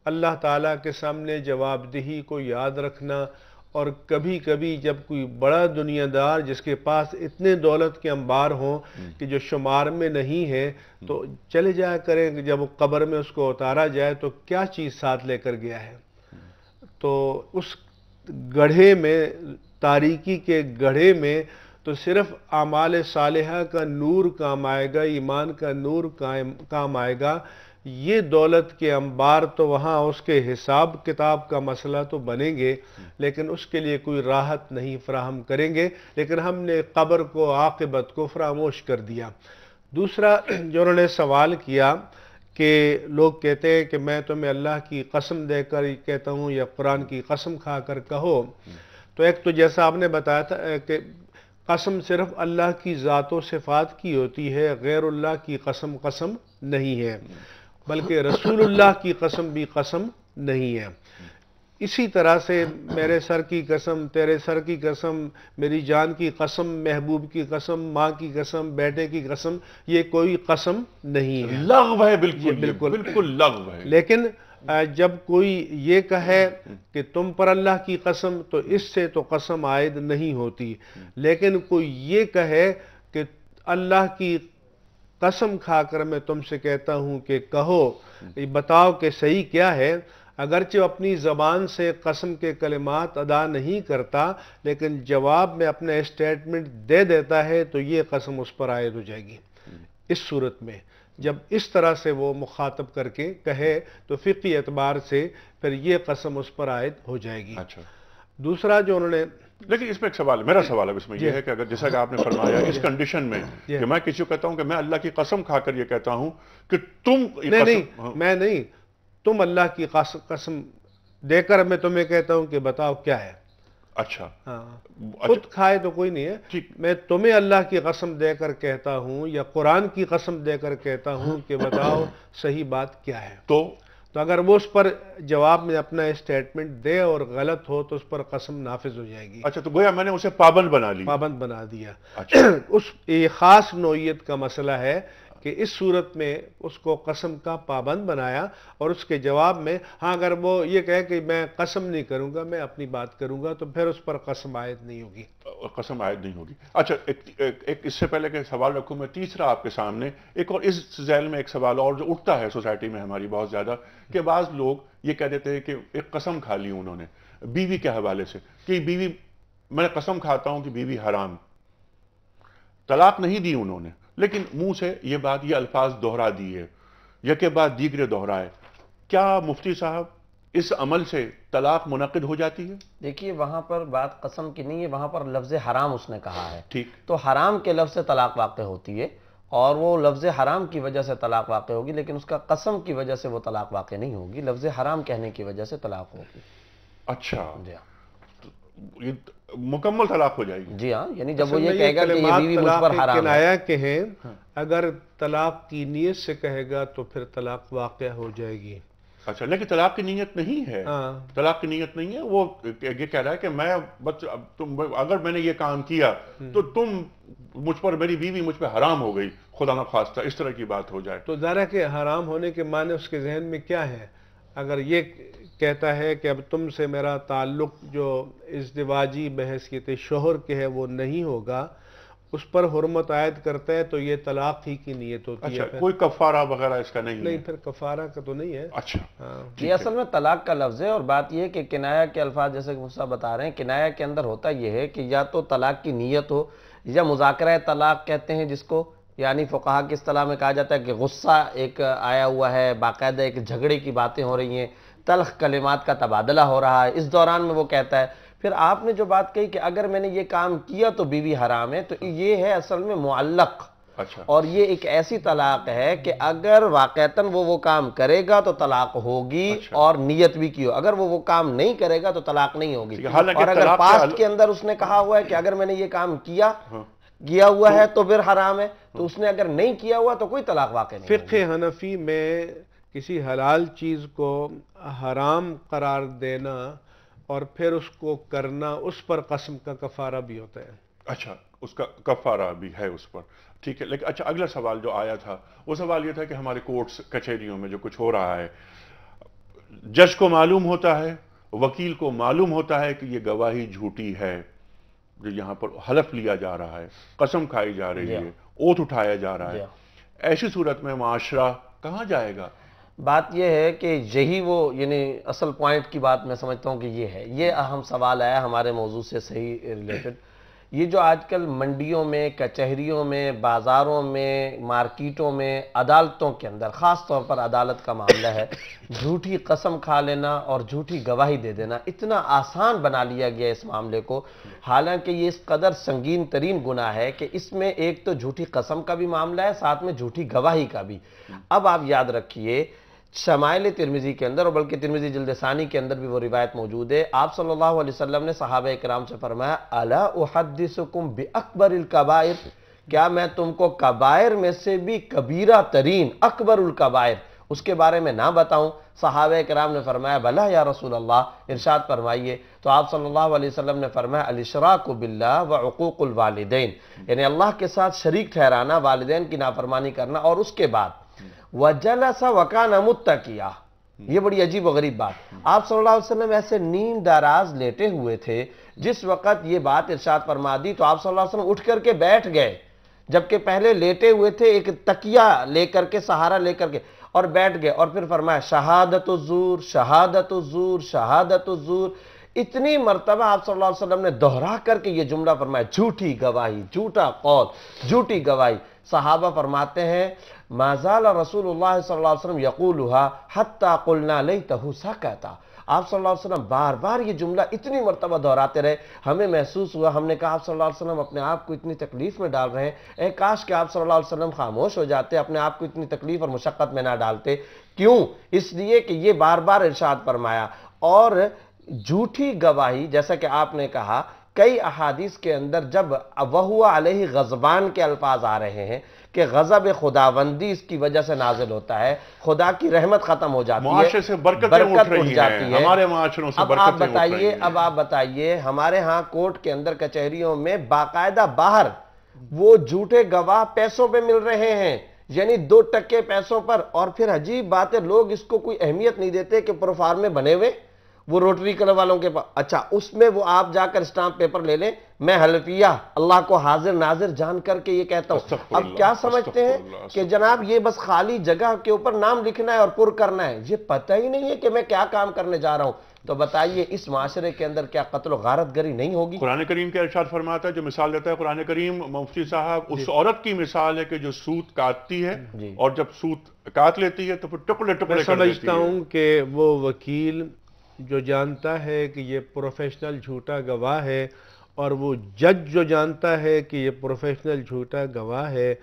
اللہ تعالیٰ کے سامنے جواب دہی کو یاد رکھنا، اور کبھی کبھی جب کوئی بڑا دنیا دار جس کے پاس اتنے دولت کے انبار ہوں کہ جو شمار میں نہیں ہے تو چلے جایا کریں کہ جب وہ قبر میں اس کو اتارا جائے تو کیا چیز ساتھ لے کر گیا ہے۔ تو اس گڑھے میں، تاریکی کے گڑھے میں تو صرف اعمال صالحہ کا نور کام آئے گا، ایمان کا نور کام آئے گا۔ یہ دولت کے انبار تو وہاں اس کے حساب کتاب کا مسئلہ تو بنیں گے، لیکن اس کے لیے کوئی راحت نہیں فراہم کریں گے، لیکن ہم نے قبر کو، عاقبت کو فراموش کر دیا۔ دوسرا جو انہوں نے سوال کیا کہ لوگ کہتے ہیں کہ میں تمہیں اللہ کی قسم دے کر کہتا ہوں یا قرآن کی قسم کھا کر کہو، تو ایک تو جیسا آپ نے بتایا تھا کہ قسم صرف اللہ کی ذات و صفات کی ہوتی ہے، غیر اللہ کی قسم نہیں ہے، بلکہ رسول اللہ کی قسم بھی قسم نہیں ہے۔ اسی طرح سے میرے سر کی قسم، تیرے سر کی قسم، میری جان کی قسم، محبوب کی قسم، ماں کی قسم، بیٹے کی قسم، یہ کوئی قسم نہیں ہے، لغو ہے، بالکل لغو ہے۔ لیکن جب کوئی یہ کہے کہ تم پر اللہ کی قسم تو اس سے تو قسم عائد نہیں ہوتی، لیکن کوئی یہ کہے کہ اللہ کی قسم کھا کر میں تم سے کہتا ہوں کہ کہو، بتاؤ کہ صحیح کیا ہے، اگرچہ اپنی زبان سے قسم کے کلمات ادا نہیں کرتا لیکن جواب میں اپنا اسٹیٹمنٹ دے دیتا ہے تو یہ قسم اس پر عائد ہو جائے گی۔ اس صورت میں جب اس طرح سے وہ مخاطب کر کے کہے تو فقہی اعتبار سے پھر یہ قسم اس پر عائد ہو جائے گی۔ اچھا، دوسرا جو انہوں نے، لیکن اس میں ایک سوال، میرا سوال اب اس میں یہ ہے کہ اگر جیسا کہ آپ نے فرمایا اس کنڈیشن میں کہ میں کسی کو کہتا ہوں کہ میں اللہ کی قسم کھا کر یہ کہتا ہوں کہ تم میں نہیں، تم اللہ کی قسم دے کر میں تمہیں کہتا ہوں کہ بتاؤ کیا ہے۔ اچھا، خود کھائے تو کوئی نہیں ہے، میں تمہیں اللہ کی قسم دے کر کہتا ہوں یا قرآن کی قسم دے کر کہتا ہوں کہ بتاؤ صحیح بات کیا ہے۔ تو اگر وہ اس پر جواب میں اپنا اسٹیٹمنٹ دے اور غلط ہو تو اس پر قسم نافذ ہو جائے گی. اچھا تو گویا میں نے اسے پابند بنا لی. پابند بنا دیا. اچھا. یہ خاص نوعیت کا مسئلہ ہے کہ اس صورت میں اس کو قسم کا پابند بنایا اور اس کے جواب میں ہاں اگر وہ یہ کہے کہ میں قسم نہیں کروں گا، میں اپنی بات کروں گا، تو پھر اس پر قسم عائد نہیں ہوگی. قسم عائد نہیں ہوگی. اچھا ایک اس سے پہلے کہ سوال رکھوں میں تیسرا آپ کے سامنے ایک اور اس ذیل میں ایک سوال اور جو اٹھتا ہے سوسائٹی میں ہماری بہت زیادہ، کہ بعض لوگ یہ کہہ دیتے ہیں کہ ایک قسم کھا لی انہوں نے بیوی کے حوالے سے کہ بیوی، میں قسم کھاتا ہوں کہ بیوی حرام. طلاق نہیں دی انہوں نے لیکن منہ سے یہ بات، یہ الفاظ دہرا دیے، یکے بعد دیگرے دہرائے. کیا مفتی صاحب اس عمل سے طلاق منعقد ہو جاتی ہے؟ دیکھیے وہاں پر بات قسم کی نہیں ہے، وہاں پر لفظ حرام اس نے کہا ہے. ٹھیک. تو حرام کے لفظ سے طلاق واقع ہوتی ہے اور وہ لفظ حرام کی وجہ سے طلاق واقع ہوگی، لیکن اس کا قسم کی وجہ سے وہ طلاق واقع نہیں ہوگی، لفظ حرام کہنے کی وجہ سے طلاق ہوگی. اچھا. جی ہاں. یہ مکمل طلاق ہو جائے گی. جی ہاں، یعنی جب وہ یہ کہے گا کہ یہ بیوی مجھ پر حرام ہے. کنایا کہیں اگر طلاق کی نیت سے کہے گا تو پھر طلاق واقع ہو جائے گی. اچھا لیکن طلاق کی نیت نہیں ہے. طلاق کی نیت نہیں ہے، وہ یہ کہہ رہا ہے کہ میں بس اگر میں نے یہ کام کیا تو تم مجھ پر، میری بیوی مجھ پہ حرام ہو گئی، خدا نخواستہ اس طرح کی بات ہو جائے. تو ظاہر کہ حرام ہونے کے معنی اس کے ذہن میں کیا ہے؟ اگر یہ کہتا ہے کہ اب تم سے میرا تعلق جو ازدواجی بحیثیت شوہر کے ہے وہ نہیں ہوگا، اس پر حرمت عائد کرتا ہے، تو یہ طلاق ہی کی نیت ہوتی ہے. اچھا کوئی کفارہ وغیرہ اس کا نہیں؟ پھر کفارہ کا تو نہیں ہے. اچھا. یہ اصل میں طلاق کا لفظ ہے، اور بات یہ ہے کہ کنایہ کے الفاظ جیسے کہ مفتی صاحب بتا رہے ہیں، کنایہ کے اندر ہوتا یہ ہے کہ یا تو طلاق کی نیت ہو، یا مذاکرہ طلاق کہتے ہیں جس کو، یعنی فقہا کی اصطلاح میں کہا جاتا ہے کہ غصہ ایک آیا ہوا ہے، باقاعدہ ایک جھگڑے کی باتیں ہو رہی ہیں، تلخ کلمات کا تبادلہ ہو رہا ہے، اس دوران میں وہ کہتا ہے. پھر آپ نے جو بات کہی کہ اگر میں نے یہ کام کیا تو بیوی حرام ہے، تو یہ ہے اصل میں معلق. اچھا. اور یہ ایک ایسی طلاق ہے کہ اگر واقعتاً وہ کام کرے گا تو طلاق ہوگی. اچھا. اور نیت بھی کی ہو، اگر وہ کام نہیں کرے گا تو طلاق نہیں ہوگی. اور اگر پاسٹ کے اندر اس نے کہا ہوا ہے کہ اگر میں نے یہ کام کیا ہوا ہے تو پھر حرام ہے، تو اس نے اگر نہیں کیا ہوا تو کوئی طلاق واقع نہیں. فقہ حنفی میں کسی حلال چیز کو حرام قرار دینا اور پھر اس کو کرنا، اس پر قسم کا کفارہ بھی ہوتا ہے. اچھا اس کا کفارہ بھی ہے اس پر. ٹھیک ہے. لیکن اچھا اگلا سوال جو آیا تھا وہ سوال یہ تھا کہ ہمارے کورٹس کچہریوں میں جو کچھ ہو رہا ہے، جج کو معلوم ہوتا ہے، وکیل کو معلوم ہوتا ہے کہ یہ گواہی جھوٹی ہے، جو یہاں پر حلف لیا جا رہا ہے، قسم کھائی جا رہی ہے، اوتھ اٹھایا جا رہا ہے. ایسی صورت میں معاشرہ کہاں جائے گا؟ بات یہ ہے کہ یہی وہ یعنی اصل پوائنٹ کی بات میں سمجھتا ہوں کہ یہ ہے، یہ اہم سوال آیا ہمارے موضوع سے صحیح ریلیٹڈ. یہ جو آج کل منڈیوں میں، کچہریوں میں، بازاروں میں، مارکیٹوں میں، عدالتوں کے اندر خاص طور پر عدالت کا معاملہ ہے، جھوٹی قسم کھا لینا اور جھوٹی گواہی دے دینا اتنا آسان بنا لیا گیا اس معاملے کو. حالانکہ یہ اس قدر سنگین ترین گناہ ہے کہ اس میں ایک تو جھوٹی قسم کا بھی معاملہ ہے، ساتھ میں جھوٹی گواہی کا بھی. اب آپ یاد رکھیے شمائل ترمذی کے اندر، اور بلکہ ترمذی جلد ثانی کے اندر بھی وہ روایت موجود ہے، آپ صلی اللہ علیہ وسلم نے صحابہ کرام سے فرمایا الا احدثکم باکبر الکبائر، کیا میں تم کو کبائر میں سے بھی کبیرہ ترین اکبر الکبائر اس کے بارے میں نہ بتاؤں؟ صحابہ کرام نے فرمایا بلا یا رسول اللہ، ارشاد فرمائیے. تو آپ صلی اللہ علیہ وسلم نے فرمایا الاشراک باللہ وعقوق الوالدین، یعنی اللہ کے ساتھ شریک ٹھہرانا، والدین کی نافرمانی کرنا. اور اس کے بعد وَجَلَسَ وَكَانَ مُتَّكِيًا، یہ بڑی عجیب و غریب بات. آپ صلی اللہ علیہ وسلم ایسے نیند دراز لیٹے ہوئے تھے، جس وقت یہ بات ارشاد فرما دی تو آپ صلی اللہ علیہ وسلم اٹھ کر کے بیٹھ گئے، جبکہ پہلے لیٹے ہوئے تھے ایک تکیہ لے کر کے، سہارا لے کر کے، اور بیٹھ گئے. اور پھر فرمایا شہادت الزور، شہادت الزور، شہادت الزور. اتنی مرتبہ آپ صلی اللہ علیہ وسلم نے دہرا کر کے یہ جملہ فرمایا، جھوٹی گواہی، جھوٹا قول، جھوٹی گواہی. صحابہ فرماتے ہیں ما زال رسول اللہ صلی اللہ علیہ وسلم یقولها حتی قلنا لیتہ سکتا. آپ صلی اللہ علیہ وسلم بار بار یہ جملہ اتنی مرتبہ دہراتے رہے، ہمیں محسوس ہوا، ہم نے کہا آپ صلی اللہ علیہ وسلم اپنے آپ کو اتنی تکلیف میں ڈال رہے ہیں، اے کاش کہ آپ صلی اللہ علیہ وسلم خاموش ہو جاتے، اپنے آپ کو اتنی تکلیف اور مشقت میں نہ ڈالتے. کیوں؟ اس لیے کہ یہ بار بار ارشاد فرمایا. اور جھوٹی گواہی، جیسا کہ آپ نے کہا کئی احادیث کے اندر جب وَهُوَ عَلَيْهِ غضبان کے الفاظ آ رہے ہیں کہ غضب خداوندی اس کی وجہ سے نازل ہوتا ہے، خدا کی رحمت ختم ہو جاتی ہے، معاشرے سے برکتیں اٹھ رہی ہیں، ہمارے معاشروں سے برکتیں اٹھ رہی ہیں۔ اب آپ بتائیے ہمارے ہاں کورٹ کے اندر کچہریوں میں باقاعدہ باہر وہ جھوٹے گواہ پیسوں پہ مل رہے ہیں، یعنی 2% پیسوں پر، اور پھر عجیب بات ہے لوگ اس کو کوئی اہمیت نہیں دیتے کہ پروفارمے بنے ہوئے وہ روٹری کلب والوں کے پاس، اچھا اس میں وہ آپ جا کر اسٹامپ پیپر لے لیں، میں حلفیہ اللہ کو حاضر ناظر جان کر کے یہ کہتا ہوں۔ اب کیا سمجھتے ہیں کہ جناب یہ بس خالی جگہ کے اوپر نام لکھنا ہے اور پر کرنا ہے، یہ پتہ ہی نہیں ہے کہ میں کیا کام کرنے جا رہا ہوں، تو بتائیے اس معاشرے کے اندر کیا قتل و غارت گری نہیں ہوگی؟ قرآن کریم کے ارشاد فرماتا ہے، جو مثال دیتا ہے قرآن کریم مفتی صاحب، اس عورت کی مثال ہے کہ جو سود کاٹتی ہے اور جب سود کاٹ لیتی ہے تو پھر ٹکڑے ٹکڑے میں کر دیتی ہے۔ سمجھتا ہوں کہ وہ وکیل جو جانتا ہے کہ یہ پروفیشنل جھوٹا گواہ ہے، اور وہ جج جو جانتا ہے کہ یہ پروفیشنل جھوٹا گواہ ہے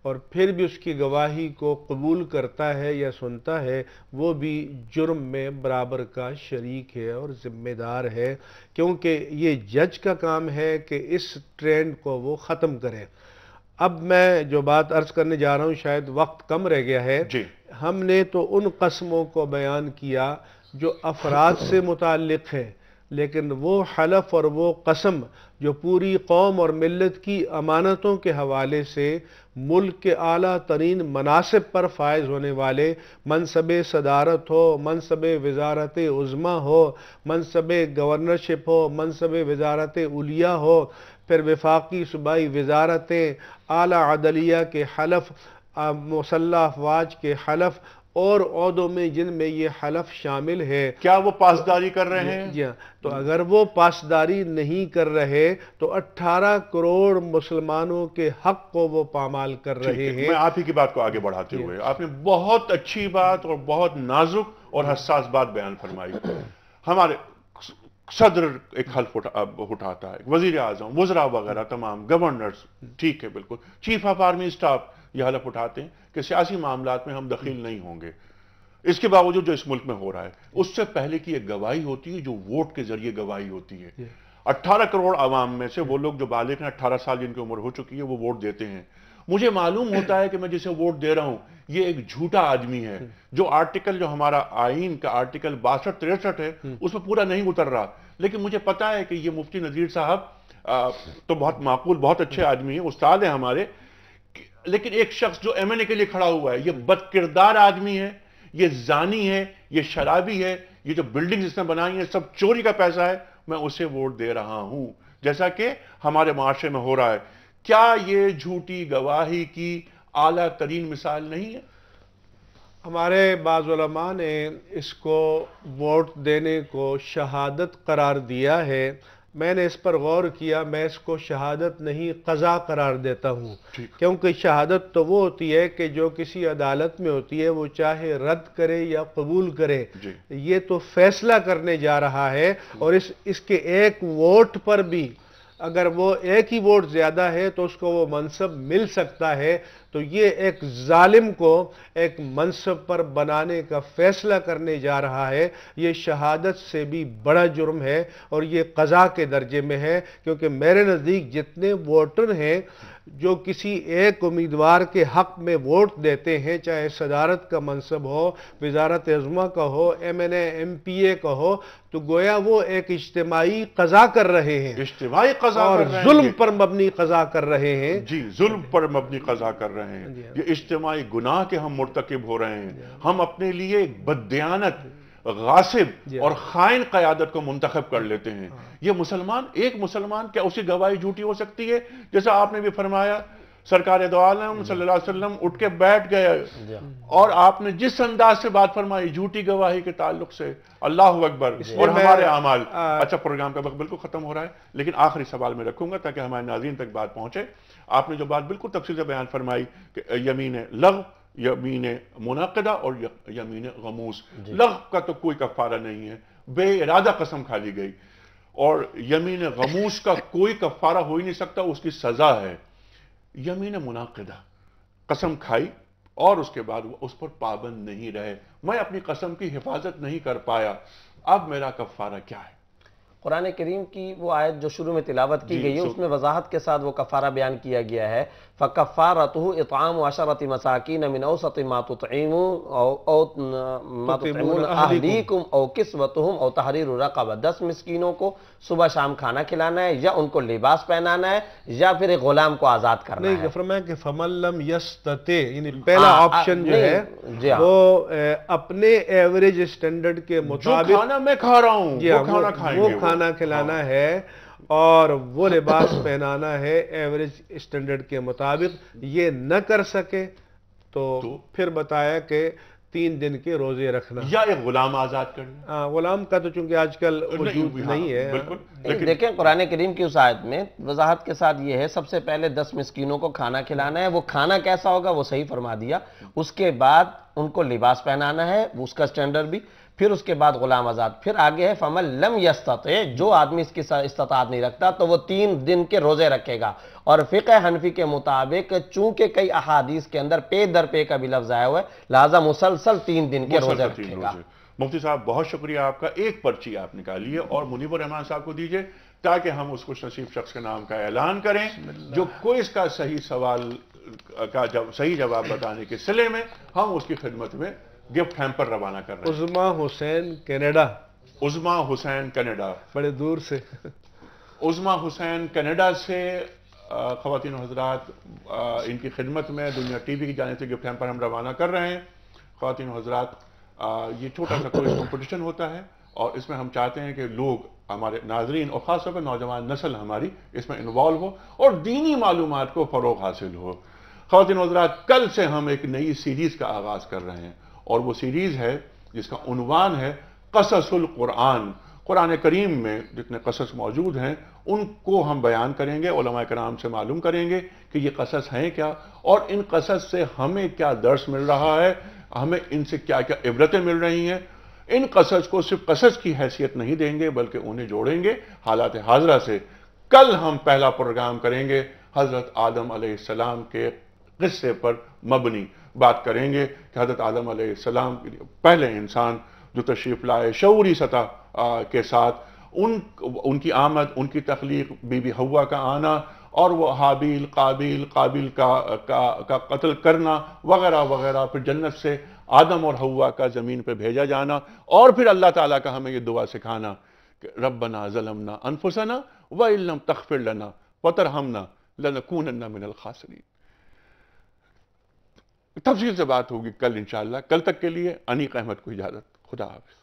اور پھر بھی اس کی گواہی کو قبول کرتا ہے یا سنتا ہے، وہ بھی جرم میں برابر کا شریک ہے اور ذمہ دار ہے، کیونکہ یہ جج کا کام ہے کہ اس ٹرینڈ کو وہ ختم کرے۔ اب میں جو بات عرض کرنے جا رہا ہوں، شاید وقت کم رہ گیا ہے، ہم نے تو ان قسموں کو بیان کیا جو افراد سے متعلق ہے، لیکن وہ حلف اور وہ قسم جو پوری قوم اور ملت کی امانتوں کے حوالے سے ملک کے اعلیٰ ترین مناصب پر فائز ہونے والے، منصب صدارت ہو، منصب وزارت عظمیٰ ہو، منصب گورنرشپ ہو، منصب وزارت علیہ ہو، پھر وفاقی صوبائی وزارتیں، اعلیٰ عدلیہ کے حلف، مسلح افواج کے حلف اور عہدوں میں جن میں یہ حلف شامل ہے، کیا وہ پاسداری کر رہے ہیں؟ جی ہاں، تو اگر وہ پاسداری نہیں کر رہے تو 18 کروڑ مسلمانوں کے حق کو وہ پامال کر رہے ہیں۔ میں آپ ہی کی بات کو آگے بڑھاتے ہوئے، آپ نے بہت اچھی بات اور بہت نازک اور حساس بات بیان فرمائی۔ ہمارے صدر ایک حلف اٹھاتا ہے، وزیر اعظم، وزراء وغیرہ تمام، گورنرز، ٹھیک ہے بالکل، چیف آف آرمی اسٹاف یہ حلف اٹھاتے ہیں کہ سیاسی معاملات میں ہم دخیل نہیں ہوں گے۔ اس کے باوجود جو اس ملک میں ہو رہا ہے، اس سے پہلے کی ایک گواہی ہوتی ہے جو ووٹ کے ذریعے گواہی ہوتی ہے۔ 18 کروڑ عوام میں سے وہ لوگ جو بالغ ہیں، 18 سال جن کی عمر ہو چکی ہے، وہ ووٹ دیتے ہیں۔ مجھے معلوم ہوتا ہے کہ میں جسے ووٹ دے رہا ہوں یہ ایک جھوٹا آدمی ہے، جو آرٹیکل جو ہمارا آئین کا آرٹیکل 62-63 ہے اس میں پورا نہیں اتر رہا، لیکن مجھے پتا ہے کہ یہ مفتی نذیر صاحب تو بہت معقول، بہت اچھے آدمی ہیں، استاد ہیں ہمارے، لیکن ایک شخص جو ایم این اے کے لیے کھڑا ہوا ہے، یہ بد کردار آدمی ہے، یہ زانی ہے، یہ شرابی ہے، یہ جو بلڈنگز اس نے بنائی ہیں سب چوری کا پیسہ ہے، میں اسے ووٹ دے رہا ہوں، جیسا کہ ہمارے معاشرے میں ہو رہا ہے۔ کیا یہ جھوٹی گواہی کی اعلیٰ ترین مثال نہیں ہے؟ ہمارے بعض علماء نے اس کو ووٹ دینے کو شہادت قرار دیا ہے، میں نے اس پر غور کیا، میں اس کو شہادت نہیں قضا قرار دیتا ہوں، کیونکہ شہادت تو وہ ہوتی ہے کہ جو کسی عدالت میں ہوتی ہے، وہ چاہے رد کرے یا قبول کرے، یہ تو فیصلہ کرنے جا رہا ہے، اور اس کے ایک ووٹ پر بھی اگر وہ ایک ہی ووٹ زیادہ ہے تو اس کو وہ منصب مل سکتا ہے، تو یہ ایک ظالم کو ایک منصب پر بنانے کا فیصلہ کرنے جا رہا ہے، یہ شہادت سے بھی بڑا جرم ہے اور یہ قضا کے درجے میں ہے، کیونکہ میرے نزدیک جتنے ووٹر ہیں جو کسی ایک امیدوار کے حق میں ووٹ دیتے ہیں، چاہے صدارت کا منصب ہو، وزارت عظمیٰ کا ہو، M N A M P A کا ہو، تو گویا وہ ایک اجتماعی قضا کر رہے ہیں، اجتماعی قضا اور کر رہے ہیں، ظلم پر مبنی قضا کر رہے ہیں۔ جی، ظلم پر مبنی قضا کر رہے ہیں، یہ اجتماعی گناہ کے ہم مرتکب ہو رہے ہیں، ہم اپنے لیے ایک بددیانت، غاصب اور خائن قیادت کو منتخب کر لیتے ہیں۔ یہ مسلمان، ایک مسلمان کیا اسی گواہی جھوٹی ہو سکتی ہے؟ جیسا آپ نے بھی فرمایا، سرکار دو عالم صلی اللہ علیہ وسلم اٹھ کے بیٹھ گئے، اور آپ نے جس انداز سے بات فرمائی جھوٹی گواہی کے تعلق سے، اللہ اکبر، اور ہمارے اعمال۔ اچھا، پروگرام کا وقت بالکل ختم ہو رہا ہے، لیکن آخری سوال میں رکھوں گا تاکہ ہمارے ناظرین تک بات پہنچے۔ آپ نے جو بات بالکل تفصیل سے بیان فرمائی کہ یمین لغو، یمین منعقدہ اور یمین غموس، لغو کا تو کوئی کفارہ نہیں ہے، بے ارادہ قسم کھا لی گئی، اور یمین غموس کا کوئی کفارہ ہو ہی نہیں سکتا، اس کی سزا ہے۔ یمین منعقدہ، قسم کھائی اور اس کے بعد وہ اس پر پابند نہیں رہے، میں اپنی قسم کی حفاظت نہیں کر پایا، اب میرا کفارہ کیا ہے؟ قرآن کریم کی وہ آیت جو شروع میں تلاوت کی گئی ہے اس میں وضاحت کے ساتھ وہ کفارہ بیان کیا گیا ہے فَكَفَّارَتُهُ إِطْعَامُ عَشَرَةِ مَسَاكِينَ مِنْ أَوْسَطِ مَا تُطْعِمُونَ أَهْلِيكُمْ أَوْ كِسْوَتُهُمْ أَوْ تَحْرِيرُ رَقَبَةٍ 10 مسکینوں کو صبح شام کھانا کھلانا ہے یا ان کو لباس پہنانا ہے یا پھر ایک غلام کو آزاد کرنا ہے. نہیں فرمایا کہ فَمَن لَّمْ يَسْتَطِعْ یعنی پہلا آپشن جو ہے وہ اپنے ایوریج اسٹینڈرڈ کے مطابق جو کھانا میں کھا رہا ہوں وہ کھانا کھلانا ہے اور وہ لباس پہنانا ہے ایوریج اسٹینڈرڈ کے مطابق، یہ نہ کر سکے تو پھر بتایا کہ 3 دن کے روزے رکھنا یا ایک غلام آزاد کرنا. غلام کا تو چونکہ آج کل وجود نہیں ہے. بالکل. دیکھیں قرآن کریم کی اس آیت میں وضاحت کے ساتھ یہ ہے سب سے پہلے 10 مسکینوں کو کھانا کھلانا ہے. وہ کھانا کیسا ہوگا وہ صحیح فرما دیا. اس کے بعد ان کو لباس پہنانا ہے، اس کا سٹینڈرڈ بھی. پھر اس کے بعد غلام آزاد. پھر آگے ہے فَمَن لَّمْ يَسْتَطِعْ جو آدمی اس کی استطاعت نہیں رکھتا تو وہ 3 دن کے روزے رکھے گا. اور فقہ حنفی کے مطابق چونکہ کئی احادیث کے اندر پے در پے کا بھی لفظ آیا ہوا ہے لہذا مسلسل 3 دن کے روزے رکھے گا. مفتی صاحب بہت شکریہ آپ کا. ایک پرچی آپ نکالیے اور منیب الرحمان صاحب کو دیجئے تاکہ ہم اس خوش نصیب شخص کے نام کا اعلان کریں جو کوئز کا صحیح سوال کا صحیح جواب بتانے کے صلے میں ہم اس کی خدمت میں گفٹ ہیمپر روانہ کر رہے ہیں. عظما حسین کینیڈا. عظما حسین کینیڈا بڑے دور سے. عظما حسین کینیڈا سے خواتین و حضرات ان کی خدمت میں دنیا ٹی وی کی جانب سے گفٹ ہیمپر ہم روانہ کر رہے ہیں. خواتین و حضرات یہ چھوٹا سا کوئی کمپٹیشن ہوتا ہے اور اس میں ہم چاہتے ہیں کہ لوگ ہمارے ناظرین اور خاص طور پر نوجوان نسل ہماری اس میں انوالو ہو اور دینی معلومات کو فروغ حاصل ہو. خواتین و حضرات کل سے ہم ایک نئی سیریز کا آغاز کر رہے ہیں اور وہ سیریز ہے جس کا عنوان ہے قصص القرآن. قرآن کریم میں جتنے قصص موجود ہیں ان کو ہم بیان کریں گے، علماء کرام سے معلوم کریں گے کہ یہ قصص ہیں کیا اور ان قصص سے ہمیں کیا درس مل رہا ہے، ہمیں ان سے کیا کیا عبرتیں مل رہی ہیں. ان قصص کو صرف قصص کی حیثیت نہیں دیں گے بلکہ انہیں جوڑیں گے حالات حاضرہ سے. کل ہم پہلا پروگرام کریں گے حضرت آدم علیہ السلام کے قصے پر مبنی بات کریں گے کہ حضرت آدم علیہ السلام پہلے انسان جو تشریف لائے شعوری سطح کے ساتھ، ان کی آمد، ان کی تخلیق، بی بی حوا کا آنا اور وہ حابیل قابیل کا قتل کرنا وغیرہ وغیرہ، پھر جنت سے آدم اور حوا کا زمین پہ بھیجا جانا اور پھر اللہ تعالیٰ کا ہمیں یہ دعا سکھانا کہ ربنا ظلمنا انفسنا وَإِن لَّمْ تَغْفِرْ لَنَا وَتَرْحَمْنَا لَنَكُونَنَّ مِنَ الْخَاسِرِينَ. تفصیل سے بات ہوگی کل انشاءاللہ. کل تک کے لیے انیق احمد کو اجازت. خدا حافظ.